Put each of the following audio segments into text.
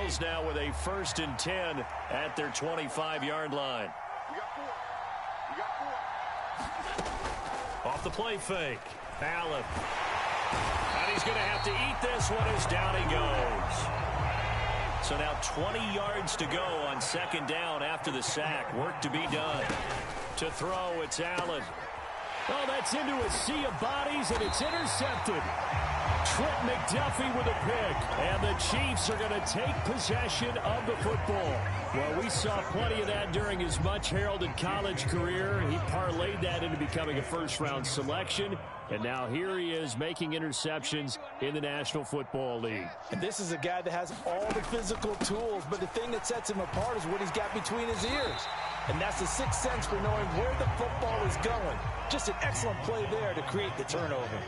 Bills now with a 1st and 10 at their 25-yard line. Off the play fake. Allen. And he's going to have to eat this one as down he goes. So now 20 yards to go on 2nd down after the sack. Work to be done. To throw, it's Allen. Oh, that's into a sea of bodies, and it's intercepted. Trent McDuffie with a pick, and the Chiefs are going to take possession of the football. Well, we saw plenty of that during his much-heralded college career. He parlayed that into becoming a first-round selection, and now here he is making interceptions in the National Football League. And this is a guy that has all the physical tools, but the thing that sets him apart is what he's got between his ears. And that's the sixth sense for knowing where the football is going. Just an excellent play there to create the turnover.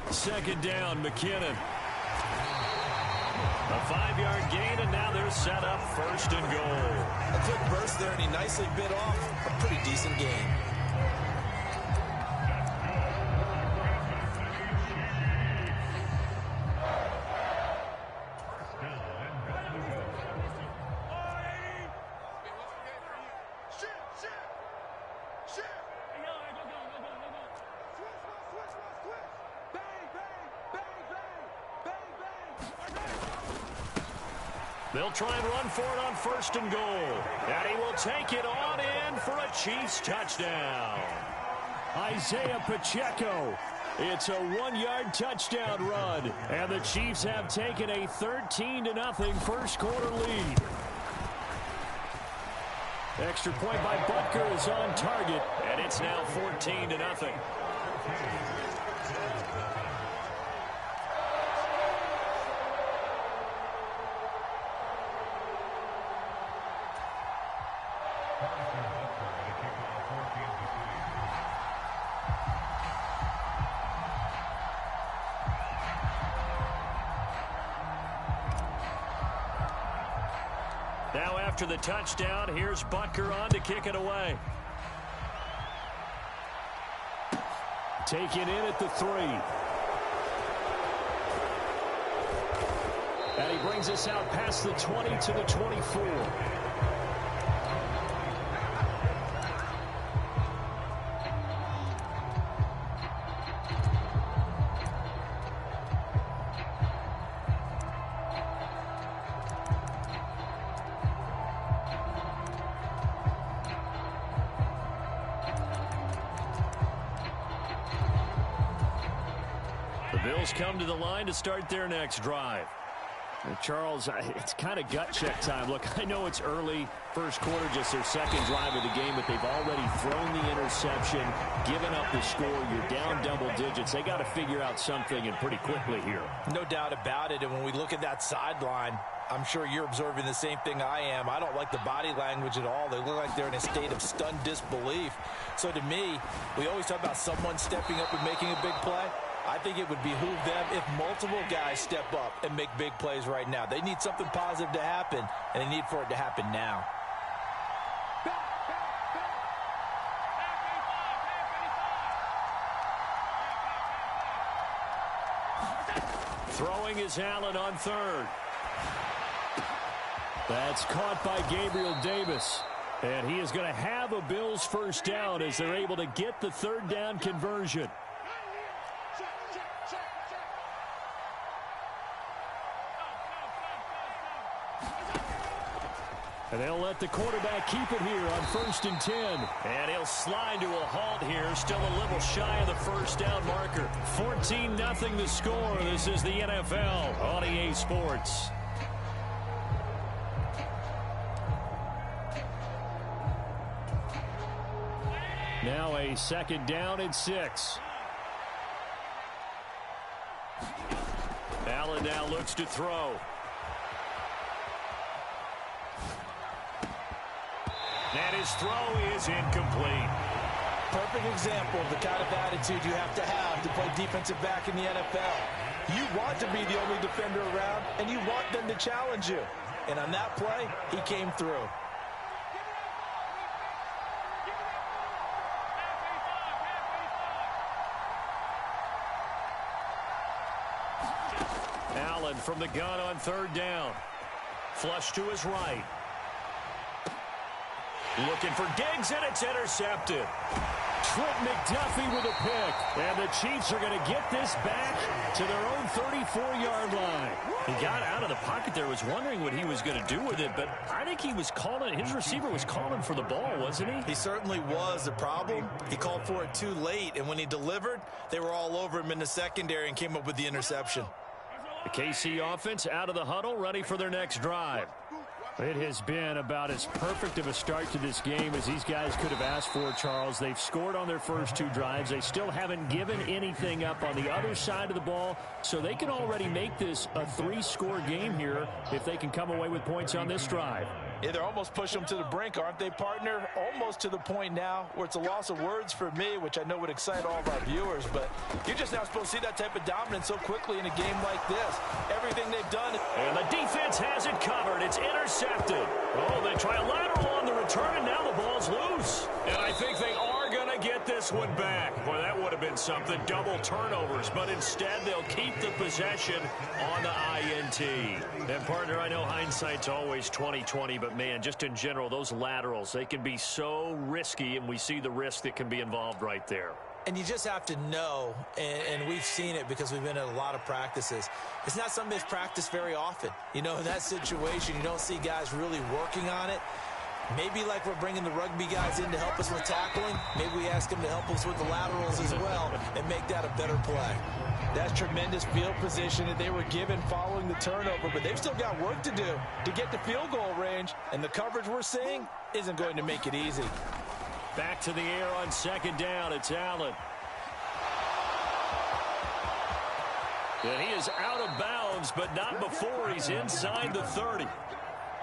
2nd down, McKinnon. A 5-yard gain, and now they're set up 1st and goal. A quick burst there, and he nicely bit off a pretty decent gain. They'll try and run for it on 1st and goal. And he will take it on in for a Chiefs touchdown. Isaiah Pacheco. It's a 1-yard touchdown run. And the Chiefs have taken a 13-0 first quarter lead. Extra point by Butker is on target. And it's now 14-0. Now after the touchdown, here's Butker on to kick it away. Taken in at the 3. And he brings us out past the 20 to the 24. Bills come to the line to start their next drive. Charles, it's kind of gut check time. Look, I know it's early, first quarter, just their 2nd drive of the game, but they've already thrown the interception, given up the score. You're down double digits. They got to figure out something, and pretty quickly here. No doubt about it. And when we look at that sideline, I'm sure you're observing the same thing I am. I don't like the body language at all. They look like they're in a state of stunned disbelief. So to me, we always talk about someone stepping up and making a big play. I think it would behoove them if multiple guys step up and make big plays right now. They need something positive to happen, and they need for it to happen now. Throwing is Allen on 3rd. That's caught by Gabriel Davis. And he is going to have a Bills 1st down as they're able to get the 3rd down conversion. And they'll let the quarterback keep it here on 1st and 10. And he'll slide to a halt here. Still a little shy of the 1st down marker. 14-0 the score. This is the NFL on EA Sports. Now a 2nd down and 6. Allen now looks to throw. And his throw is incomplete. Perfect example of the kind of attitude you have to play defensive back in the NFL. You want to be the only defender around, and you want them to challenge you. And on that play, he came through. Allen from the gun on third down. Flush to his right. Looking for Diggs, and it's intercepted. Trent McDuffie with a pick. And the Chiefs are going to get this back to their own 34-yard line. He got out of the pocket there, was wondering what he was going to do with it, but I think he was calling, his receiver was calling for the ball, wasn't he? He certainly was. The problem, he called for it too late, and when he delivered, they were all over him in the secondary and came up with the interception. The KC offense out of the huddle, ready for their next drive. It has been about as perfect of a start to this game as these guys could have asked for, Charles. They've scored on their first two drives. They still haven't given anything up on the other side of the ball, so they can already make this a three-score game here if they can come away with points on this drive. Yeah, they're almost pushing them to the brink, aren't they, partner? Almost to the point now where it's a loss of words for me, which I know would excite all of our viewers, but you're just not supposed to see that type of dominance so quickly in a game like this. Everything they've done. And the defense has it covered. It's intercepted. Oh, they try a lateral on the return, and now the ball's loose. And I think they are going to get this one back. Boy, that would have been something. Double turnovers, but instead they'll keep the possession on the INT. And, partner, I know hindsight's always 20/20, but, man, just in general, those laterals, they can be so risky, and we see the risk that can be involved right there. And you just have to know, and we've seen it because we've been at a lot of practices. It's not something that's practiced very often. You know, in that situation, you don't see guys really working on it. Maybe like we're bringing the rugby guys in to help us with tackling, maybe we ask them to help us with the laterals as well and make that a better play. That's tremendous field position that they were given following the turnover, but they've still got work to do to get to field goal range, and the coverage we're seeing isn't going to make it easy. Back to the air on second down. It's Allen. And he is out of bounds, but not before he's inside the 30.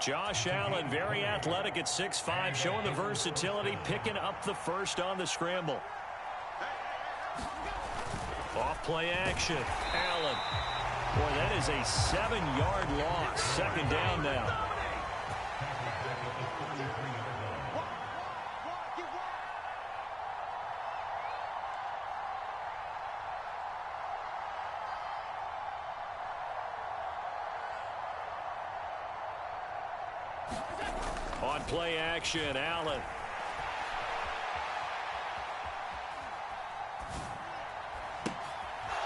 Josh Allen, very athletic at 6'5", showing the versatility, picking up the first on the scramble. Off play action. Allen. Boy, that is a 7-yard loss. Second down now. On play action, Allen.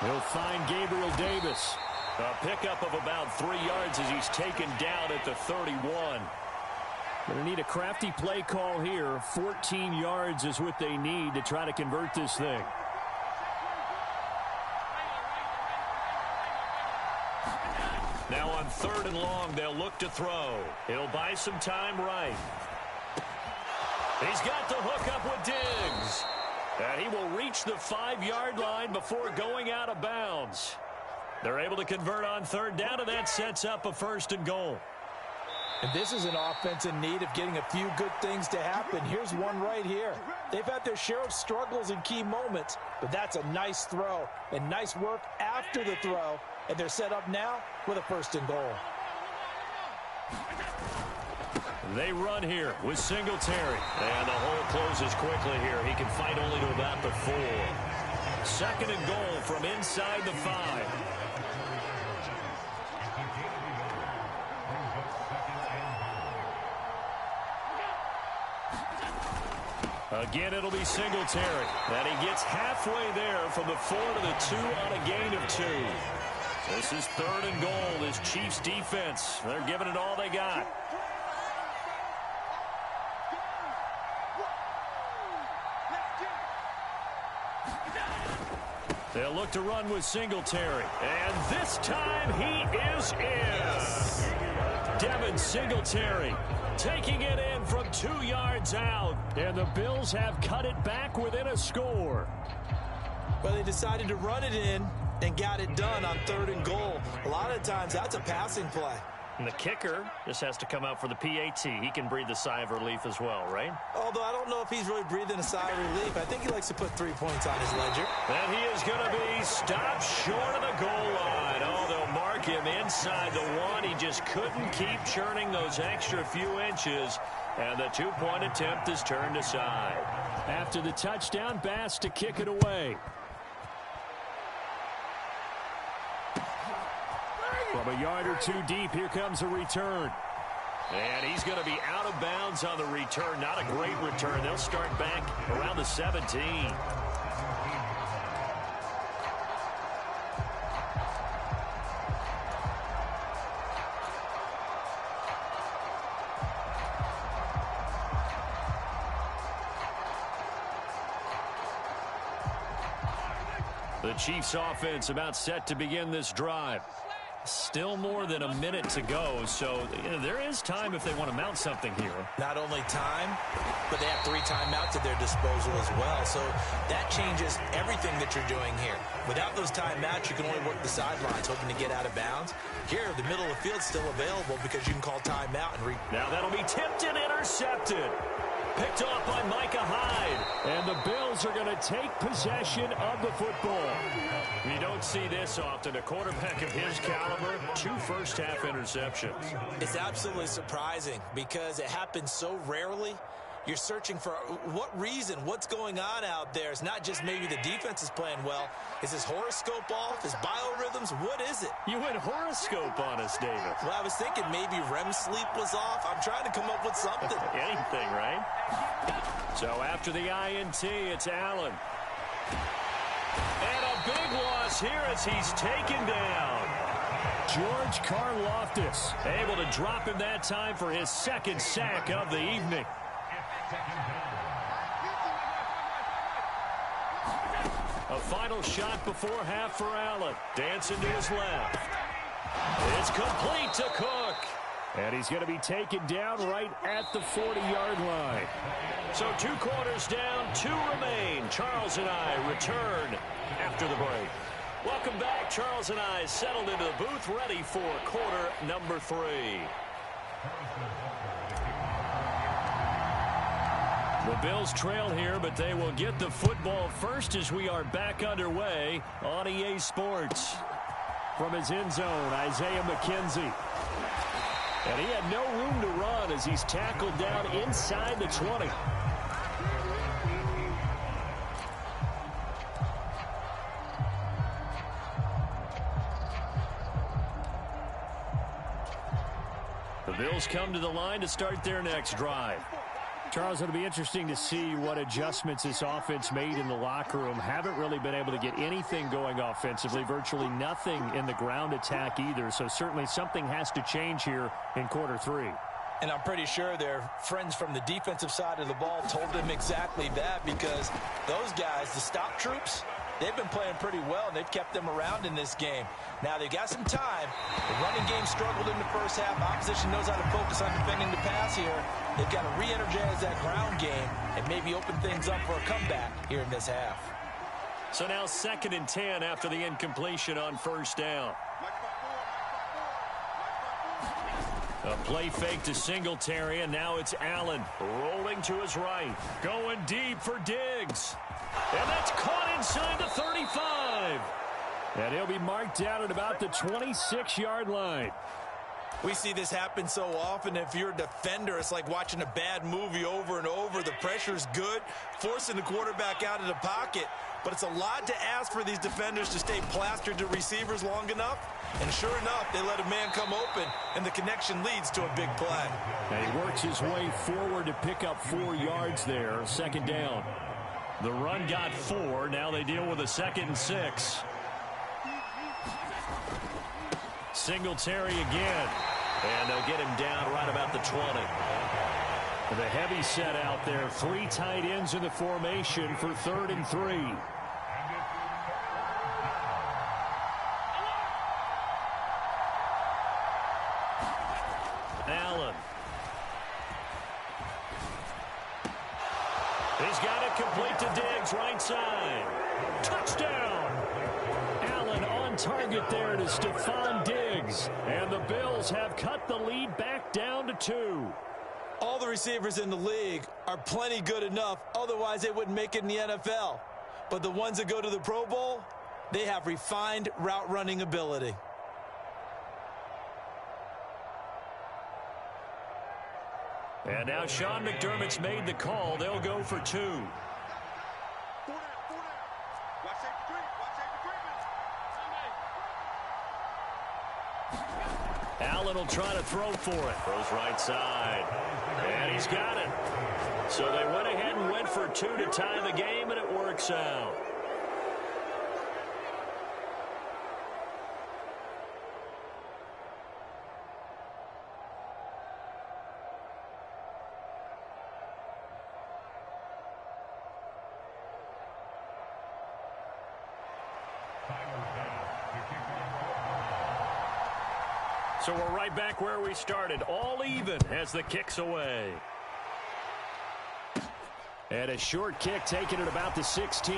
He'll find Gabriel Davis. A pickup of about 3 yards as he's taken down at the 31. Going to need a crafty play call here. 14 yards is what they need to try to convert this thing. Now on third and long, they'll look to throw. He'll buy some time right. He's got the hook up with Diggs. And he will reach the 5-yard line before going out of bounds. They're able to convert on third down, and that sets up a first and goal. And this is an offense in need of getting a few good things to happen. Here's one right here. They've had their share of struggles in key moments, but that's a nice throw and nice work after the throw. And they're set up now with a first and goal. They run here with Singletary. And the hole closes quickly here. He can fight only to about the 4. Second and goal from inside the 5. Again, it'll be Singletary. And he gets halfway there from the 4 to the 2 on a gain of 2. This is third and goal. This Chiefs defense, they're giving it all they got. They'll look to run with Singletary. And this time he is in. Devin Singletary taking it in from 2 yards out. And the Bills have cut it back within a score. Well, they decided to run it in and got it done on third and goal. A lot of times that's a passing play. And the kicker just has to come out for the PAT. He can breathe a sigh of relief as well, right? Although I don't know if he's really breathing a sigh of relief. I think he likes to put 3 points on his ledger. And he is going to be stopped short of the goal line. Oh, they'll mark him inside the 1. He just couldn't keep churning those extra few inches. And the 2-point attempt is turned aside. After the touchdown, Bass to kick it away. From a yard or two deep, here comes a return. And he's going to be out of bounds on the return. Not a great return. They'll start back around the 17. The Chiefs offense about set to begin this drive. Still more than a minute to go, so there is time if they want to mount something here. Not only time, but they have 3 timeouts at their disposal as well. So that changes everything that you're doing here. Without those timeouts, you can only work the sidelines, hoping to get out of bounds. Here, the middle of the field's still available because you can call timeout and now that'll be tipped and intercepted. Picked off by Micah Hyde. And the Bills are going to take possession of the football. You don't see this often. A quarterback of his caliber, 2 first-half interceptions. It's absolutely surprising because it happens so rarely. You're searching for what reason, what's going on out there. It's not just maybe the defense is playing well. Is his horoscope off? His biorhythms? What is it? You went horoscope on us, David. Well, I was thinking maybe REM sleep was off. I'm trying to come up with something. Anything, right? So after the INT, it's Allen. And a big loss here as he's taken down. George Karlaftis able to drop him that time for his 2nd sack of the evening. A final shot before half for Allen. Dancing to his left. It's complete to Cook. And he's going to be taken down right at the 40-yard line. So 2 quarters down, 2 remain. Charles and I return after the break. Welcome back. Charles and I settled into the booth, ready for quarter number 3. The Bills trail here, but they will get the football first as we are back underway on EA Sports. From his end zone, Isaiah McKenzie. And he had no room to run as he's tackled down inside the 20. The Bills come to the line to start their next drive. Charles, it'll be interesting to see what adjustments this offense made in the locker room. Haven't really been able to get anything going offensively, virtually nothing in the ground attack either. So certainly something has to change here in quarter 3. And I'm pretty sure their friends from the defensive side of the ball told them exactly that, because those guys, the stop troops, they've been playing pretty well, and they've kept them around in this game. Now, they've got some time. The running game struggled in the first half. Opposition knows how to focus on defending the pass here. They've got to re-energize that ground game and maybe open things up for a comeback here in this half. So now 2nd and 10 after the incompletion on 1st down. A play fake to Singletary, and now it's Allen rolling to his right. Going deep for Diggs. And that's caught inside the 35. And he'll be marked down at about the 26-yard line. We see this happen so often. If you're a defender, it's like watching a bad movie over and over. The pressure's good, forcing the quarterback out of the pocket. But it's a lot to ask for these defenders to stay plastered to receivers long enough. And sure enough, they let a man come open, and the connection leads to a big play. And he works his way forward to pick up 4 yards there. 2nd down. The run got 4. Now they deal with a 2nd and 6. Singletary again. And they'll get him down right about the 20. The heavy set out there. 3 tight ends in the formation for 3rd and 3. Allen. He's got it complete to Diggs, right side. Touchdown! Allen on target there to Stephon Diggs. And the Bills have cut the lead back down to 2. All the receivers in the league are plenty good enough. Otherwise, they wouldn't make it in the NFL. But the ones that go to the Pro Bowl, they have refined route running ability. And now Sean McDermott's made the call. They'll go for 2. Allen will try to throw for it. Throws right side. And he's got it. So they went ahead and went for two to tie the game, and it works out. So we're right back where we started, all even as the kick's away. And a short kick taken at about the 16.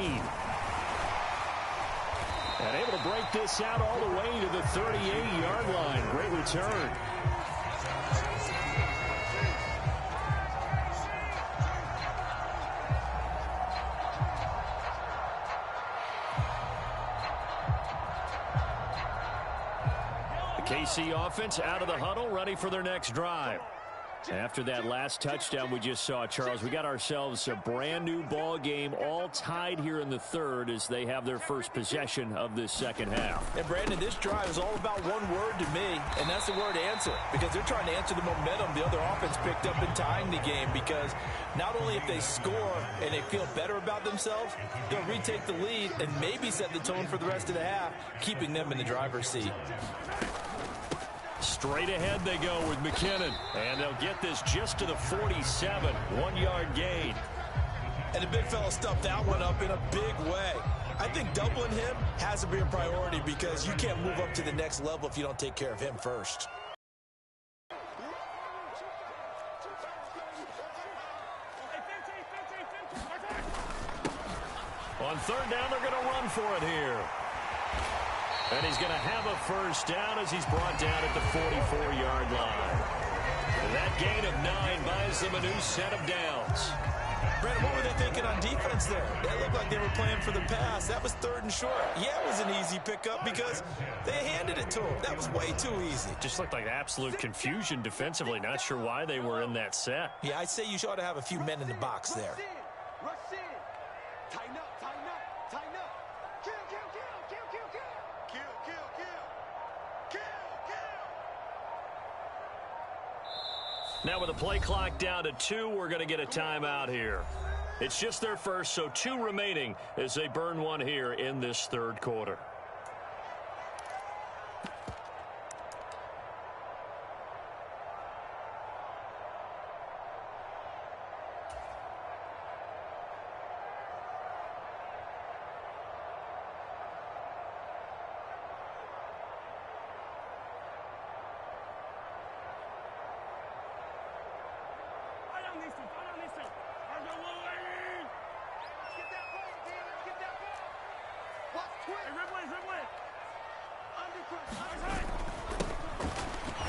And able to break this out all the way to the 38-yard line. Great return. KC offense out of the huddle, ready for their next drive. After that last touchdown we just saw, Charles, we got ourselves a brand new ball game, all tied here in the third as they have their first possession of this second half. And Brandon, this drive is all about one word to me, and that's the word answer, because they're trying to answer the momentum the other offense picked up in tying the game, because not only if they score and they feel better about themselves, they'll retake the lead and maybe set the tone for the rest of the half, keeping them in the driver's seat. Straight ahead they go with McKinnon. And they'll get this just to the 47. 1-yard gain. And the big fella stuffed that one up in a big way. I think doubling him has to be a priority because you can't move up to the next level if you don't take care of him first. On third down, they're going to run for it here. And he's going to have a first down as he's brought down at the 44-yard line. And that gain of 9 buys them a new set of downs. Brandon, what were they thinking on defense there? That looked like they were playing for the pass. That was third and short. Yeah, it was an easy pickup because they handed it to him. That was way too easy. Just looked like absolute confusion defensively. Not sure why they were in that set. Yeah, I'd say you ought to have a few men in the box there. Rush in. Tighten up, tighten up, tighten up. Kill, kill, kill, kill, kill, kill. Kill, kill, kill. Kill, kill. Now with the play clock down to 2, we're going to get a timeout here. It's just their first, so 2 remaining as they burn one here in this third quarter.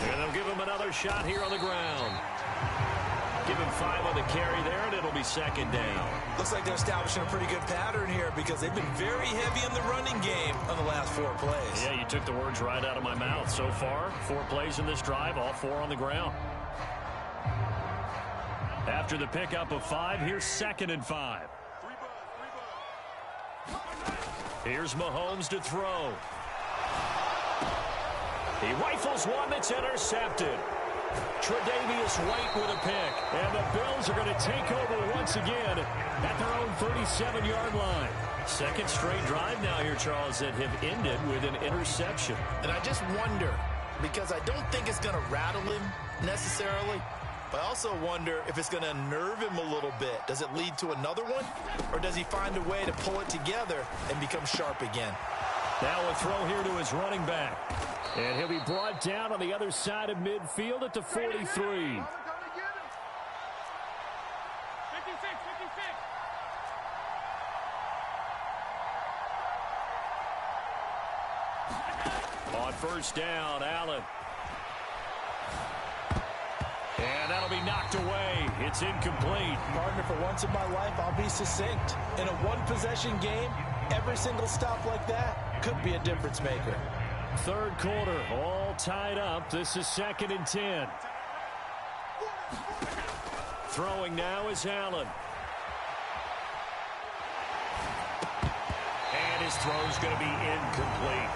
And they'll give him another shot here on the ground. Give him 5 on the carry there, and it'll be second down. Looks like they're establishing a pretty good pattern here because they've been very heavy in the running game on the last 4 plays. Yeah, you took the words right out of my mouth. So far, 4 plays in this drive, all 4 on the ground. After the pickup of 5, here's second and 5. Here's Mahomes to throw. He rifles one that's intercepted. Tre'Davious White with a pick. And the Bills are going to take over once again at their own 37-yard line. Second straight drive now here, Charles, that have ended with an interception. And I just wonder, because I don't think it's going to rattle him necessarily, but I also wonder if it's going to unnerve him a little bit. Does it lead to another one? Or does he find a way to pull it together and become sharp again? Now a throw here to his running back. And he'll be brought down on the other side of midfield at the 43. 56, 56. On first down, Allen. And that'll be knocked away. It's incomplete. Partner, for once in my life, I'll be succinct. In a one-possession game, every single stop like that could be a difference maker. Third quarter, all tied up. This is second and 10. Throwing now is Allen. And his throw's going to be incomplete.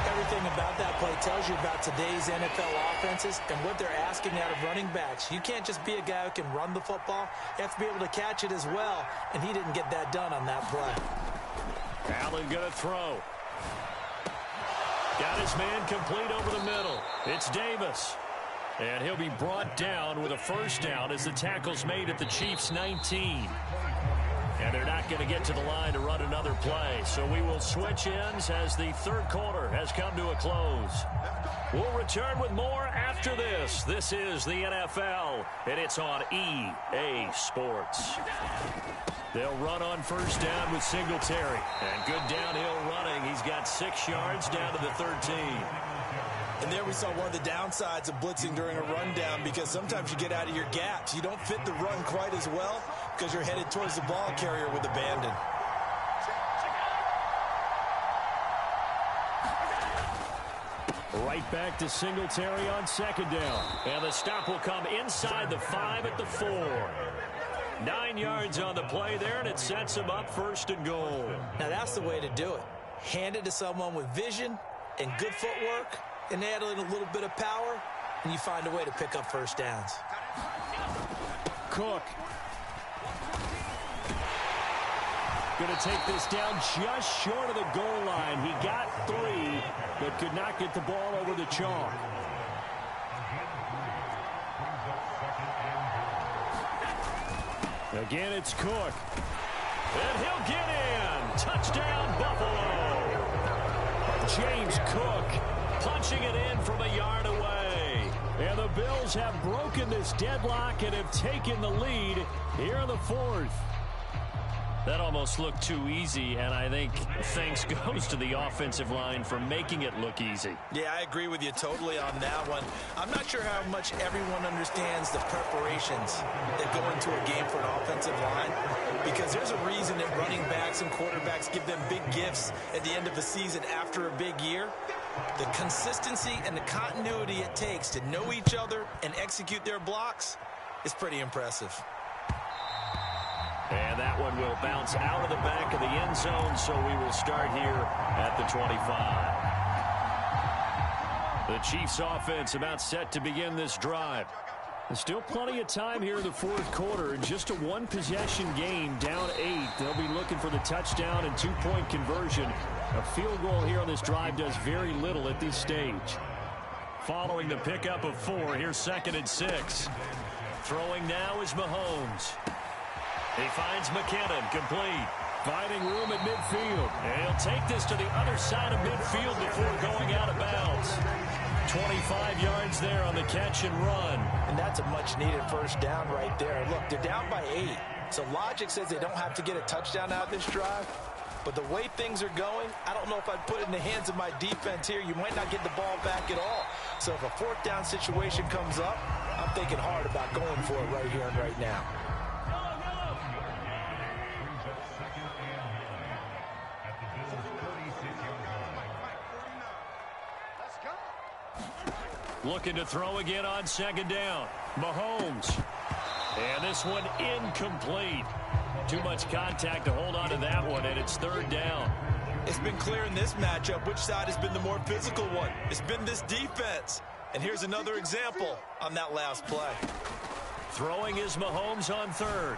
Everything about that play tells you about today's NFL offenses and what they're asking out of running backs. You can't just be a guy who can run the football. You have to be able to catch it as well, and he didn't get that done on that play. Allen going to throw. Got his man complete over the middle. It's Davis. And he'll be brought down with a first down as the tackle's made at the Chiefs' 19. And they're not going to get to the line to run another play. So we will switch ends as the third quarter has come to a close. We'll return with more after this. This is the NFL, and it's on EA Sports. They'll run on first down with Singletary. And good downhill running. He's got 6 yards down to the 13. And there we saw one of the downsides of blitzing during a rundown, because sometimes you get out of your gaps. You don't fit the run quite as well because you're headed towards the ball carrier with abandon. Right back to Singletary on second down. And the stop will come inside the 5 at the 4. 9 yards on the play there, and it sets him up first and goal. Now that's the way to do it. Hand it to someone with vision and good footwork, and add in a little bit of power, and you find a way to pick up first downs. Cook. Going to take this down just short of the goal line. He got 3, but could not get the ball over the chalk. Again, it's Cook. And he'll get in. Touchdown, Buffalo. James Cook punching it in from a yard away. And the Bills have broken this deadlock and have taken the lead here in the 4th. That almost looked too easy, and I think thanks goes to the offensive line for making it look easy. Yeah, I agree with you totally on that one. I'm not sure how much everyone understands the preparations that go into a game for an offensive line, because there's a reason that running backs and quarterbacks give them big gifts at the end of the season after a big year. The consistency and the continuity it takes to know each other and execute their blocks is pretty impressive. And that one will bounce out of the back of the end zone, so we will start here at the 25. The Chiefs offense about set to begin this drive. There's still plenty of time here in the 4th quarter. Just a 1-possession game, down 8. They'll be looking for the touchdown and 2-point conversion. A field goal here on this drive does very little at this stage. Following the pickup of 4, here's 2nd and 6. Throwing now is Mahomes. He finds McKinnon, complete. Finding room at midfield. And he'll take this to the other side of midfield before going out of bounds. 25 yards there on the catch and run. And that's a much-needed first down right there. Look, they're down by 8. So logic says they don't have to get a touchdown out of this drive. But the way things are going, I don't know if I'd put it in the hands of my defense here. You might not get the ball back at all. So if a 4th down situation comes up, I'm thinking hard about going for it right here and right now. Looking to throw again on second down. Mahomes. And this one incomplete. Too much contact to hold on to that one, and it's 3rd down. It's been clear in this matchup which side has been the more physical one. It's been this defense. And here's another example on that last play. Throwing is Mahomes on 3rd.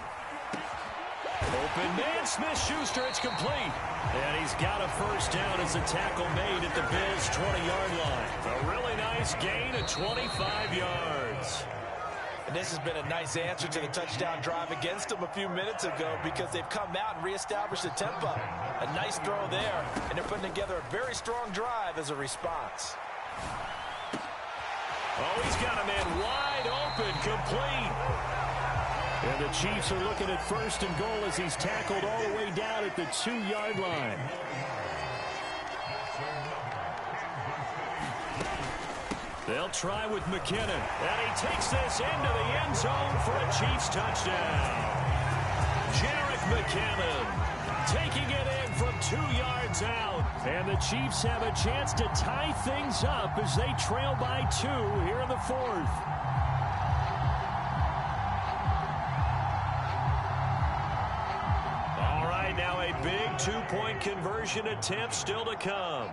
Open man, Smith-Schuster, it's complete. And he's got a first down as the tackle made at the Bills' 20-yard line. A really nice gain of 25 yards. And this has been a nice answer to the touchdown drive against them a few minutes ago, because they've come out and reestablished the tempo. A nice throw there, and they're putting together a very strong drive as a response. Oh, he's got a man wide open, complete. And the Chiefs are looking at 1st and goal as he's tackled all the way down at the 2-yard line. They'll try with McKinnon. And he takes this into the end zone for a Chiefs touchdown. Jerick McKinnon taking it in from 2 yards out. And the Chiefs have a chance to tie things up as they trail by 2 here in the 4th. All right, now a big 2-point conversion attempt still to come.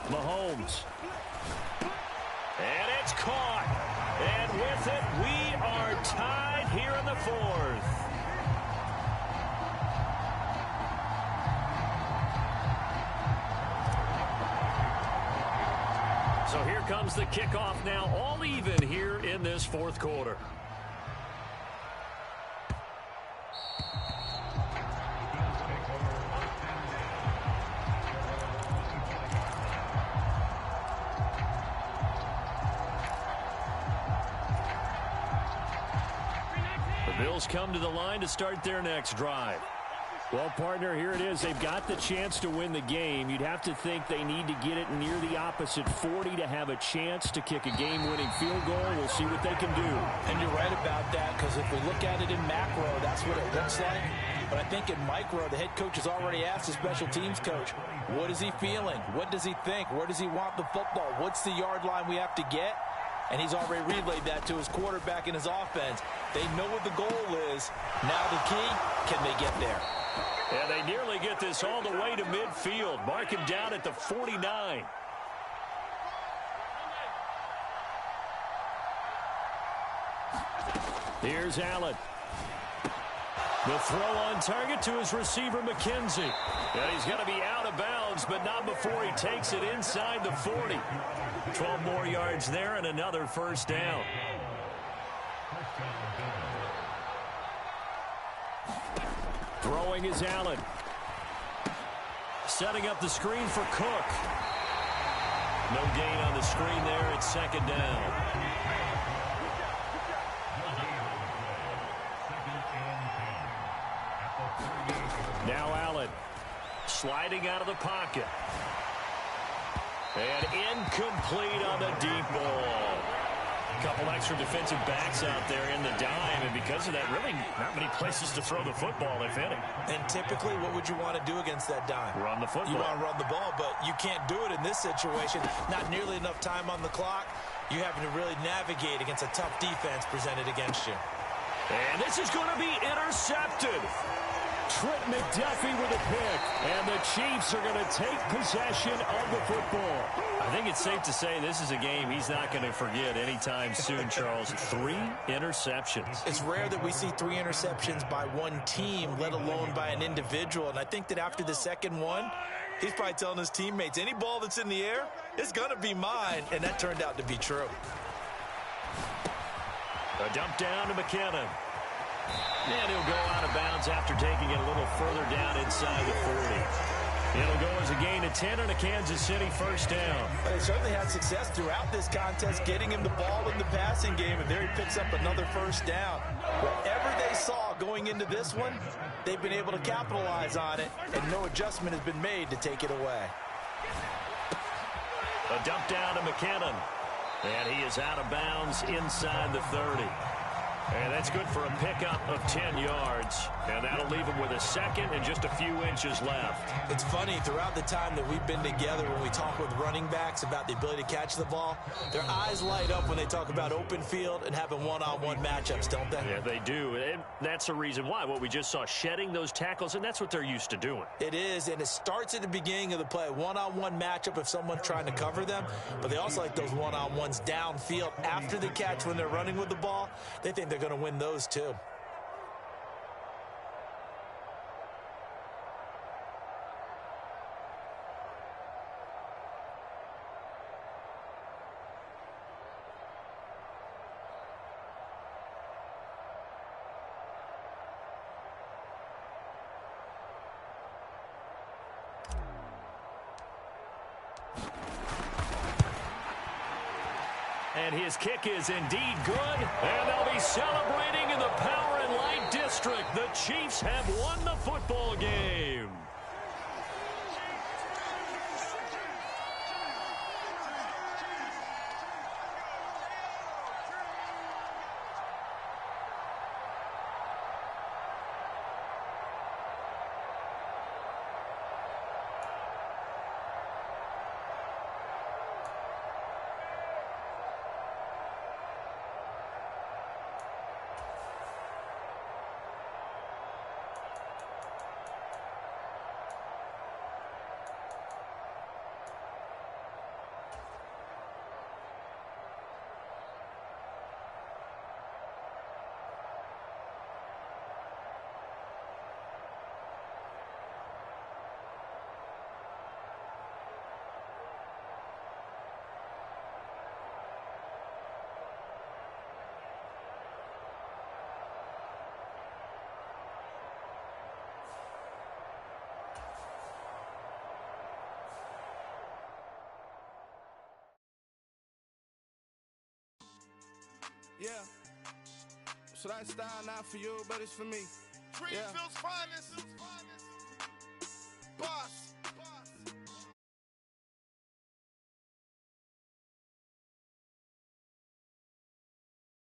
Mahomes. And it's caught. And with it, we are tied here in the fourth. So here comes the kickoff now, all even here in this fourth quarter. The Bills come to the line to start their next drive. Well, partner, here it is. They've got the chance to win the game. You'd have to think they need to get it near the opposite 40 to have a chance to kick a game-winning field goal. We'll see what they can do. And you're right about that, because if we look at it in macro, that's what it looks like. But I think in micro, the head coach has already asked the special teams coach, what is he feeling? What does he think? Where does he want the football? What's the yard line we have to get? And he's already relayed that to his quarterback and his offense. They know what the goal is. Now the key, can they get there? And they nearly get this all the way to midfield. Mark him down at the 49. Here's Allen. The throw on target to his receiver, McKenzie. And he's going to be out of bounds, but not before he takes it inside the 40. 12 more yards there and another first down. Throwing is Allen. Setting up the screen for Cook. No gain on the screen there. It's second down. Now Allen. Sliding out of the pocket. And incomplete on the deep ball. A couple extra defensive backs out there in the dime, and because of that, really not many places to throw the football, if any. And typically, what would you want to do against that dime? Run the football. You want to run the ball, but you can't do it in this situation. Not nearly enough time on the clock. You having to really navigate against a tough defense presented against you. And this is going to be intercepted. Trent McDuffie with a pick, and the Chiefs are going to take possession of the football. I think it's safe to say this is a game he's not going to forget anytime soon, Charles. 3 interceptions. It's rare that we see 3 interceptions by one team, let alone by an individual. And I think that after the second one, he's probably telling his teammates, any ball that's in the air, it's going to be mine. And that turned out to be true. A dump down to McKinnon. And he'll go out of bounds after taking it a little further down inside the 40. It'll go as a gain of 10 and a Kansas City first down. But they certainly had success throughout this contest, getting him the ball in the passing game, and there he picks up another first down. Whatever they saw going into this one, they've been able to capitalize on it, and no adjustment has been made to take it away. A dump down to McKinnon. And he is out of bounds inside the 30. And that's good for a pickup of 10 yards. And that'll leave him with a second and just a few inches left. It's funny, throughout the time that we've been together, when we talk with running backs about the ability to catch the ball, their eyes light up when they talk about open field and having one-on-one matchups, don't they? Yeah, they do. And that's the reason why. What we just saw, shedding those tackles, and that's what they're used to doing. It is, and it starts at the beginning of the play. One-on-one matchup if someone's trying to cover them, but they also like those one-on-ones downfield after the catch when they're running with the ball. They think they're going to win those too. And his kick is indeed good. And they'll be celebrating in the Power and Light District. The Chiefs have won the football game. Yeah. So that style not for you, but it's for me. Greenfield's finest. Boss.